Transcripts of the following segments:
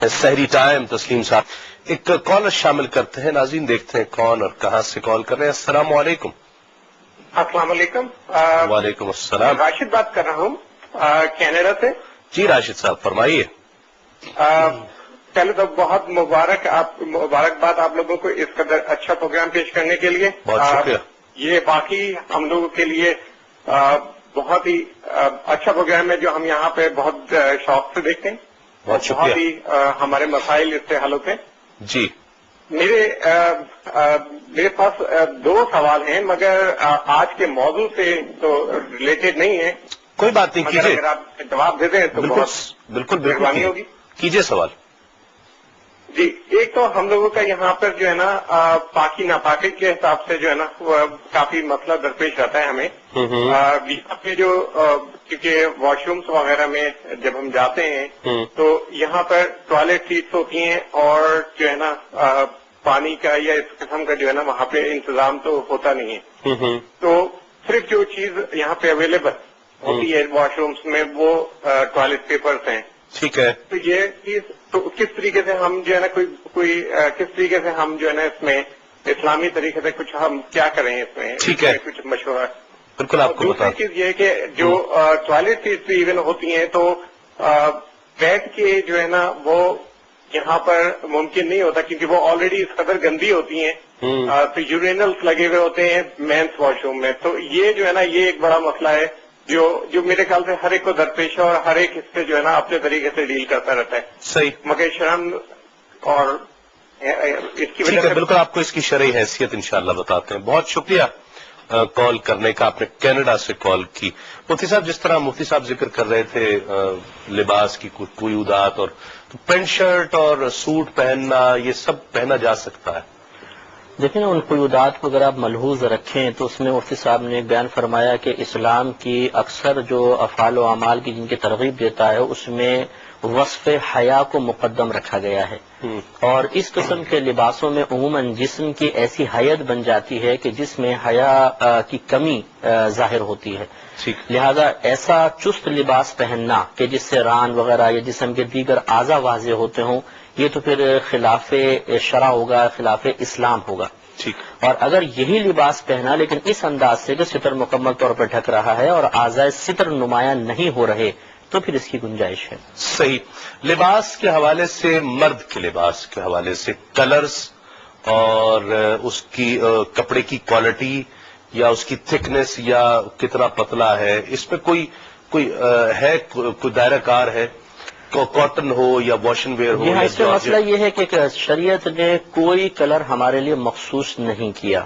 سحری time تسلیم صاحب ایک کالر شامل کرتے ہیں. ناظرین دیکھتے ہیں کون اور کہاں سے کال کر رہے ہیں. السلام علیکم. السلام علیکم. وعلیکم السلام. راشد بات کر رہا ہوں کینیڈا سے. جی راشد صاحب فرمائیے. پہلے تو بہت مبارکباد آپ لوگوں کو اس قدر اچھا پروگرام پیش کرنے کے لیے. بہت شکریہ. یہ باقی ہم لوگوں کے لیے بہت ہی اچھا پروگرام ہے جو ہم یہاں پہ بہت شوق سے دیکھتے ہیں. بہت شکریہ. بہت ہی ہمارے مسائل اس سے حل ہوتے ہیں. جی میرے پاس دو سوال ہیں مگر آج کے موضوع سے تو ریلیٹڈ نہیں ہے. کوئی بات نہیں کیجیے. اگر آپ جواب دے دیں تو بالکل مہربانی ہوگی. کیجیے سوال. جی ایک تو ہم لوگوں کا یہاں پر جو ہے نا پاکی ناپاکی کے حساب سے جو ہے نا وہ کافی مسئلہ درپیش رہتا ہے ہمیں. یہاں پہ جو کیونکہ واش رومس وغیرہ میں جب ہم جاتے ہیں تو یہاں پر ٹوائلٹ سیٹس ہوتی ہیں اور جو ہے نا پانی کا یا اس قسم کا جو ہے نا وہاں پہ انتظام تو ہوتا نہیں ہے. تو صرف جو چیز یہاں پہ اویلیبل ہوتی ہے واش رومس میں وہ ٹوائلٹ پیپرز ہیں. ٹھیک ہے. تو یہ چیز تو کس طریقے سے ہم جو ہے نا کس طریقے سے ہم جو ہے نا اس میں اسلامی طریقے سے کچھ ہم کیا کریں اس میں. ٹھیک ہے. کچھ مشورہ. بالکل آپ کو دوسری چیز یہ ہے کہ جو ٹوائلٹ سیٹس بھی ایون ہوتی ہیں تو بیٹھ کے جو ہے نا وہ یہاں پر ممکن نہیں ہوتا کیونکہ وہ آلریڈی اس قدر گندی ہوتی ہیں. تو یورینلس لگے ہوئے ہوتے ہیں مینس واش روم میں. تو یہ جو ہے نا یہ ایک بڑا مسئلہ ہے جو میرے خیال سے ہر ایک کو درپیش ہے اور ہر ایک اس سے جو ہے نا اپنے طریقے سے ڈیل کرتا رہتا ہے. صحیح. مگر شرم اور اس کی وجہ سے بالکل آپ کو اس کی شرعی حیثیت انشاءاللہ بتاتے ہیں. بہت شکریہ کال کرنے کا. آپ نے کینیڈا سے کال کی. مفتی صاحب جس طرح مفتی صاحب ذکر کر رہے تھے لباس کی قیودات اور پینٹ شرٹ اور سوٹ پہننا یہ سب پہنا جا سکتا ہے. دیکھیں ان قیودات کو اگر آپ ملحوظ رکھیں تو اس میں مفتی صاحب نے ایک بیان فرمایا کہ اسلام کی اکثر جو افعال و اعمال کی جن کی ترغیب دیتا ہے اس میں وصف حیا کو مقدم رکھا گیا ہے. اور اس قسم کے لباسوں میں عموماً جسم کی ایسی حیت بن جاتی ہے کہ جس میں حیا کی کمی ظاہر ہوتی ہے. لہذا ایسا چست لباس پہننا کہ جس سے ران وغیرہ یا جسم کے دیگر اعضاء واضح ہوتے ہوں یہ تو پھر خلاف شرع ہوگا، خلاف اسلام ہوگا. اور اگر یہی لباس پہنا لیکن اس انداز سے کہ ستر مکمل طور پر ڈھک رہا ہے اور اعضاء ستر نمایاں نہیں ہو رہے تو پھر اس کی گنجائش ہے. صحیح. لباس کے حوالے سے مرد کے لباس کے حوالے سے کلرز اور اس کی کپڑے کی کوالٹی یا اس کی تھکنس یا کتنا پتلا ہے اس میں کوئی ہے کوئی دائرہ کار ہے؟ کاٹن ہو یا واشن ویئر ہو. اس میں مسئلہ یہ ہے کہ شریعت نے کوئی کلر ہمارے لیے مخصوص نہیں کیا.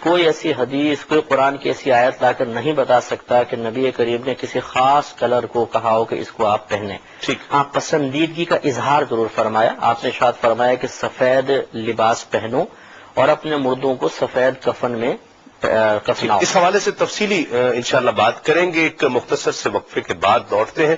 کوئی ایسی حدیث کوئی قرآن کی ایسی آیت لا کر نہیں بتا سکتا کہ نبی کریم نے کسی خاص کلر کو کہا ہو کہ اس کو آپ پہنیں. آپ پسندیدگی کا اظہار ضرور فرمایا. آپ نے شاید فرمایا کہ سفید لباس پہنو اور اپنے مردوں کو سفید کفن میں کفناؤ. اس حوالے سے تفصیلی انشاءاللہ بات کریں گے. ایک مختصر سے وقفے کے بعد لوٹتے ہیں.